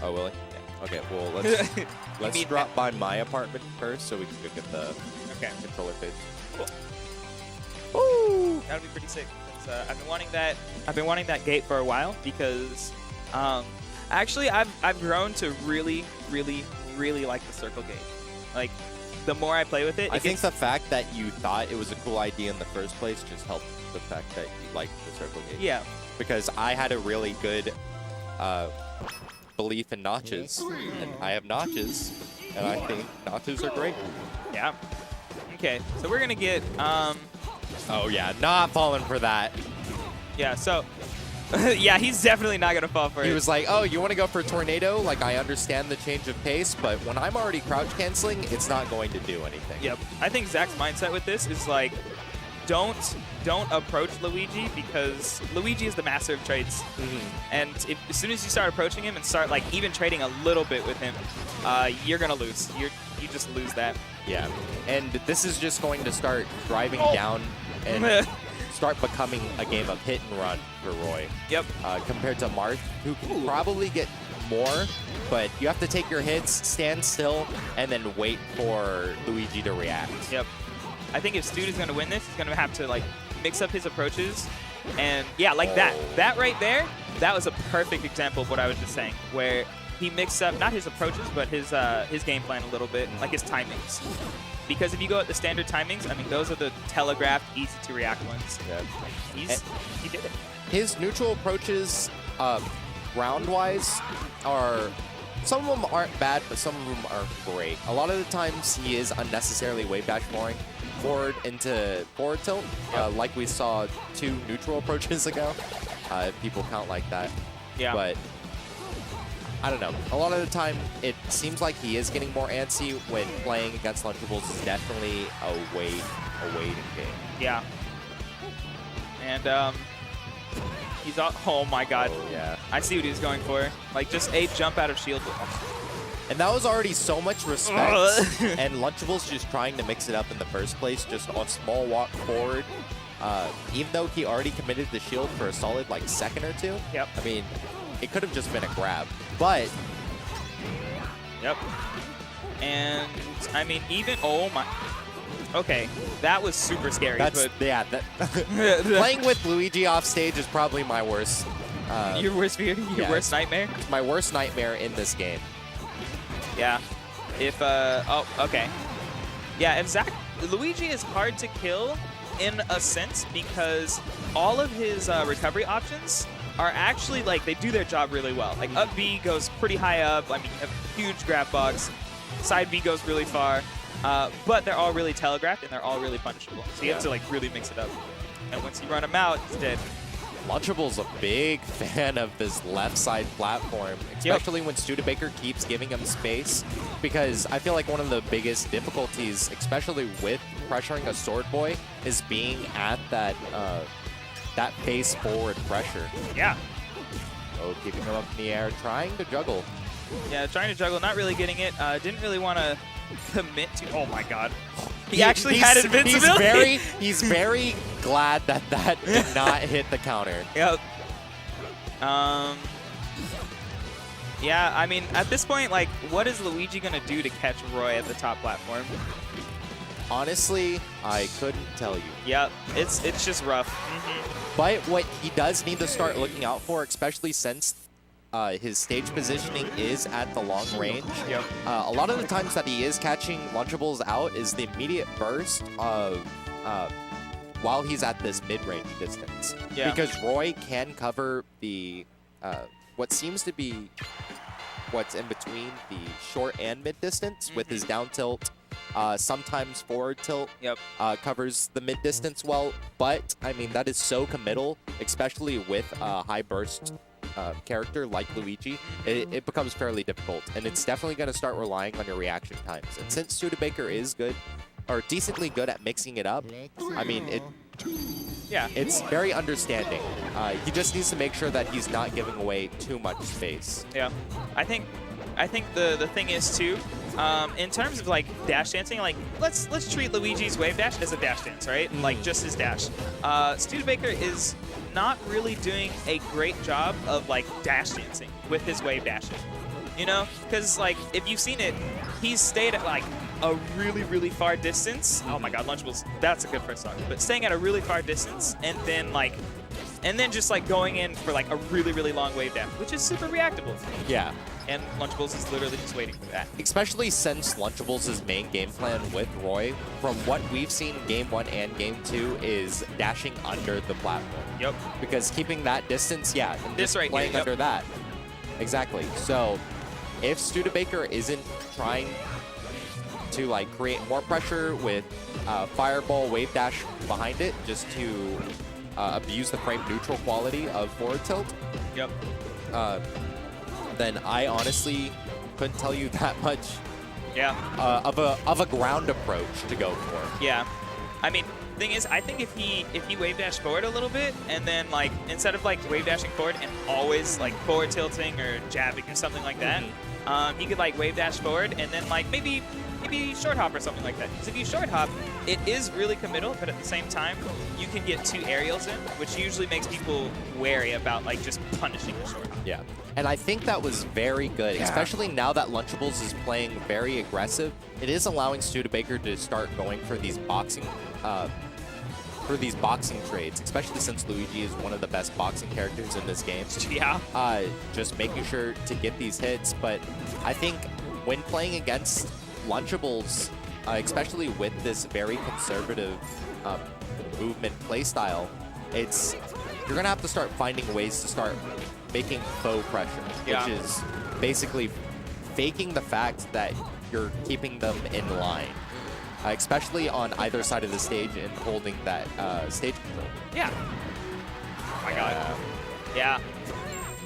Oh, will he? Yeah. Okay, well, let's drop by my apartment first so we can go get the controller page. Cool. Woo! That'll be pretty sick. I've been wanting that gate for a while because actually I've grown to really like the circle gate. Like the more I play with it, I think the fact that you thought it was a cool idea in the first place just helped the fact that you liked the circle gate. Yeah. Because I had a really good belief in notches, and I have notches, and I think notches are great. Yeah. Okay, so we're gonna get Oh yeah, not falling for that. Yeah, so yeah, he's definitely not gonna fall for it. He was like, oh, you want to go for tornado? Like, I understand the change of pace, but when I'm already crouch canceling, it's not going to do anything. Yep. I think Zach's mindset with this is like, don't approach Luigi because Luigi is the master of trades. And as soon as you start approaching him and start like even trading a little bit with him, you're gonna lose. You just lose that. Yeah. And this is just going to start driving down and start becoming a game of hit and run for Roy. Yep. Compared to Marth, who can probably get more, but you have to take your hits, stand still, and then wait for Luigi to react. Yep. I think if Stude is going to win this, he's going to have to like mix up his approaches. And yeah, like that. That right there, that was a perfect example of what I was just saying, where he mixed up not his approaches, but his game plan a little bit, like his timings. Because if you go at the standard timings, I mean, those are the telegraphed, easy-to-react ones. Yeah. He did it. His neutral approaches, round-wise, are... Some of them aren't bad, but some of them are great. A lot of the times, he is unnecessarily wave dash forward into forward tilt, like we saw 2 neutral approaches ago, if people count like that. Yeah. But I don't know. A lot of the time, it seems like he is getting more antsy when playing against Lunchables. Is definitely a waiting game. Yeah. And he's all, oh my god. Oh, yeah. I see what he's going for. Like just a jump out of shield. And that was already so much respect. And Lunchables just trying to mix it up in the first place, just a small walk forward. Even though he already committed the shield for a solid like second or two. Yep. I mean, it could have just been a grab, but. Yep. And I mean, even, oh my. Okay, that was super scary. That's, yeah, playing with Luigi off stage is probably my worst. Your worst fear? Your worst nightmare? It's my worst nightmare in this game. Yeah. If, oh, okay. Yeah, if Luigi is hard to kill in a sense because all of his recovery options are actually, like, they do their job really well. Like, up B goes pretty high up. I mean, you have a huge grab box. Side B goes really far. But they're all really telegraphed, and they're all really punishable. So you have to, like, really mix it up. And once you run them out, it's dead. Lunchable's a big fan of this left side platform, especially when Studebacher keeps giving him space, because I feel like one of the biggest difficulties, especially with pressuring a Sword Boy, is being at that that face forward pressure. Yeah. Oh, keeping him up in the air, trying to juggle. Yeah, trying to juggle, not really getting it. Didn't really want to commit to. Oh my god. He actually had invincibility. He's very glad that that did not hit the counter. Yep. Yeah, I mean, at this point, like, what is Luigi going to do to catch Roy at the top platform? Honestly, I couldn't tell you. Yep, it's just rough. But what he does need to start looking out for, especially since his stage positioning is at the long range. Yep. A lot of the times that he is catching Lunchables out is the immediate burst of while he's at this mid-range distance. Yeah. Because Roy can cover the what seems to be what's in between the short and mid distance with his down tilt. Sometimes forward tilt covers the mid distance well, but I mean that is so committal, especially with a high burst character like Luigi. It becomes fairly difficult, and it's definitely going to start relying on your reaction times. And since Studebacher is good, or decently good at mixing it up, I mean it's very understanding. He just needs to make sure that he's not giving away too much space. Yeah, I think the thing is too, in terms of like dash dancing, like let's treat Luigi's wave dash as a dash dance, right? Like just his dash. Studebacher is not really doing a great job of like dash dancing with his wave dashing. You know, because like if you've seen it, he's stayed at like a really, really far distance. Oh my God, Lunchables, that's a good first stock. But staying at a really far distance and then just like going in for like a really, really long wave dash, which is super reactable. Yeah. And Lunchables is literally just waiting for that. Especially since Lunchables' main game plan with Roy, from what we've seen Game 1 and Game 2, is dashing under the platform. Yep. Because keeping that distance, yeah, and This just right playing here, yep. under that. Exactly. So if Studebacher isn't trying to like create more pressure with Fireball Wave Dash behind it, just to abuse the frame neutral quality of forward tilt, Yep. then I honestly couldn't tell you that much Yeah. of a ground approach to go for. Yeah. I mean, thing is, I think if he wave dash forward a little bit, and then like instead of like wave dashing forward and always like forward tilting or jabbing or something like that, he could like wave dash forward and then like maybe short hop or something like that. Because if you short hop, it is really committal, but at the same time, you can get 2 aerials in, which usually makes people wary about like just punishing the short hop. Yeah, and I think that was very good, especially now that Lunchables is playing very aggressive. It is allowing Studebacher to start going for these boxing trades, especially since Luigi is one of the best boxing characters in this game. Yeah. Just making sure to get these hits, but I think when playing against Lunchables, especially with this very conservative movement playstyle, you're gonna have to start finding ways to start making faux pressure, which is basically faking the fact that you're keeping them in line, especially on either side of the stage and holding that stage control. Yeah. Oh my God. Yeah.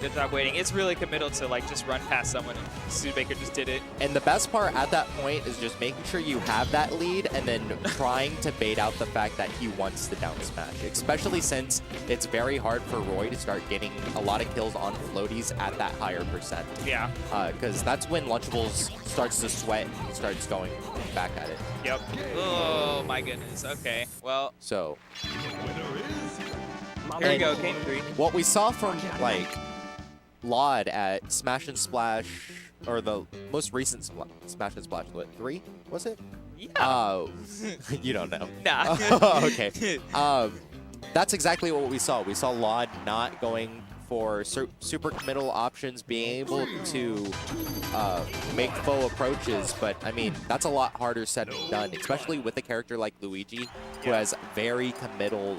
Good job waiting. It's really committal to like just run past someone, and Studebacher just did it. And the best part at that point is just making sure you have that lead and then trying to bait out the fact that he wants to down smash, especially since it's very hard for Roy to start getting a lot of kills on floaties at that higher percent. Yeah. Because that's when Lunchables starts to sweat and starts going back at it. Yep. Oh my goodness. Okay. Well. So. Here we go. Game 3. What we saw from like Laud at Smash and Splash, or the most recent Smash and Splash, what, 3? Was it? Yeah. You don't know. Nah. Okay. That's exactly what we saw. We saw Laud not going for super committal options, being able to make faux approaches, but I mean, that's a lot harder said than done, especially with a character like Luigi, who has very committal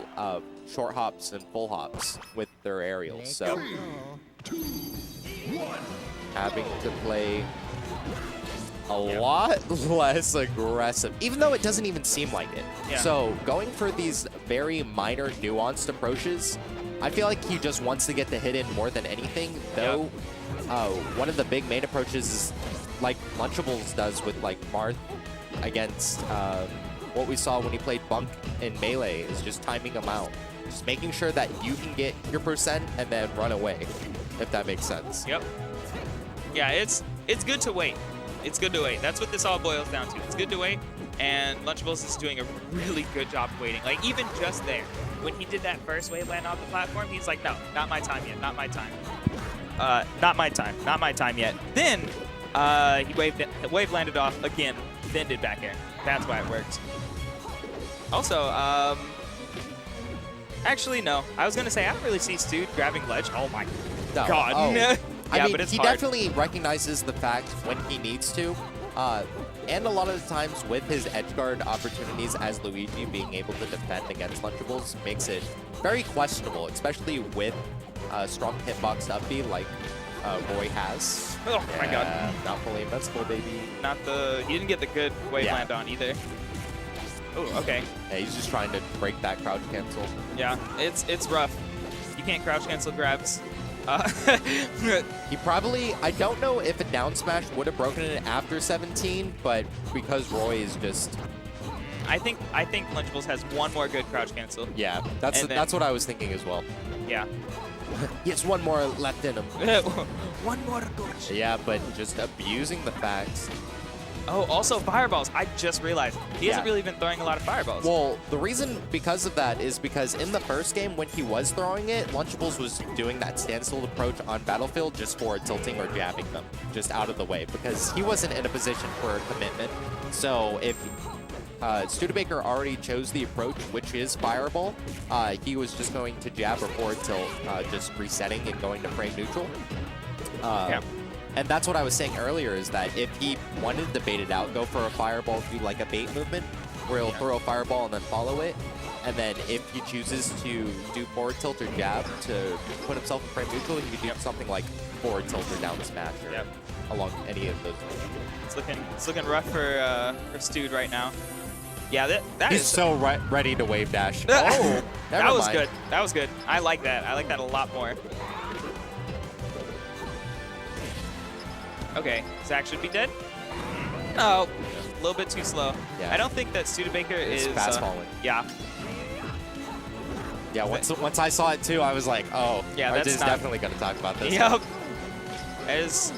short hops and full hops with their aerials. So having to play a lot less aggressive, even though it doesn't even seem like it. Yeah. So going for these very minor nuanced approaches, I feel like he just wants to get the hit in more than anything, though. One of the big main approaches is like Lunchables does with like Marth against what we saw when he played Bunk in Melee, is just timing him out. Just making sure that you can get your percent and then run away, if that makes sense. Yep. Yeah, it's good to wait. It's good to wait. That's what this all boils down to. It's good to wait, and Lunchables is doing a really good job of waiting. Like, even just there, when he did that first wave land off the platform, he's like, no, not my time yet, not my time. Not my time, not my time yet. Then, he wave landed off again, then did back air. That's why it worked. Also, actually, no. I was going to say, I don't really see Stu grabbing ledge. Oh my God. Oh. Yeah, I mean, but it's he hard. definitely recognizes the fact when he needs to. And a lot of the times with his edge guard opportunities as Luigi, being able to defend against Lunchables makes it very questionable, especially with strong hitbox up B like Roy has. Oh my God. Not fully invincible, baby. He didn't get the good wave land on either. Oh, okay. Yeah, he's just trying to break that crouch cancel. Yeah, it's rough. You can't crouch cancel grabs. He probably, I don't know if a down smash would have broken it after 17, but because Roy is just... I think Lunchables has one more good crouch cancel. Yeah, that's what I was thinking as well. Yeah. He has one more left in him. One more good. Yeah, but just abusing the fact Oh, also fireballs. I just realized he hasn't really been throwing a lot of fireballs. Well, the reason because of that is because in the first game when he was throwing it, Lunchables was doing that standstill approach on Battlefield just for tilting or jabbing them just out of the way because he wasn't in a position for a commitment. So if Studebaker already chose the approach, which is fireball, he was just going to jab or forward tilt, just resetting and going to frame neutral. And that's what I was saying earlier is that if he wanted to bait it out, go for a fireball, do like a bait movement where he'll throw a fireball and then follow it. And then if he chooses to do forward tilt or jab to put himself in frame neutral, he could do something like forward tilt or down smash or along any of those. It's looking rough for Stude right now. Yeah, he's so ready to wave dash. Oh, that was good. That was good. I like that. I like that a lot more. Okay, Zach should be dead. No, a little bit too slow. Yeah. I don't think that Studebaker is fast falling. Yeah. Yeah. Once I saw it too, I was like, oh, yeah, that's definitely going to talk about this. Yep. As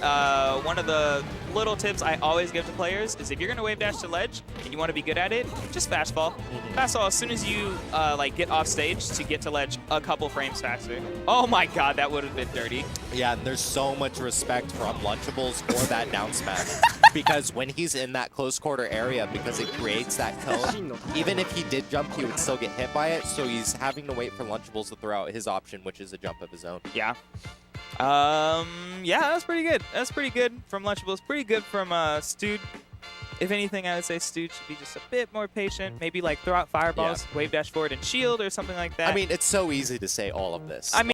one of the little tips I always give to players is if you're going to wave dash to ledge and you want to be good at it, just fastball. Fastball as soon as you like get off stage to get to ledge a couple frames faster. Oh my god, that would have been dirty. Yeah, and there's so much respect from Lunchables for that down smash. Because when he's in that close quarter area, because it creates that cone, even if he did jump, he would still get hit by it. So he's having to wait for Lunchables to throw out his option, which is a jump of his own. Yeah. Yeah, that was pretty good. That's pretty good from Lunchables. Pretty good from Stude. If anything, I would say Stude should be just a bit more patient. Maybe like throw out fireballs, wave dash forward and shield or something like that. I mean, it's so easy to say all of this. I mean,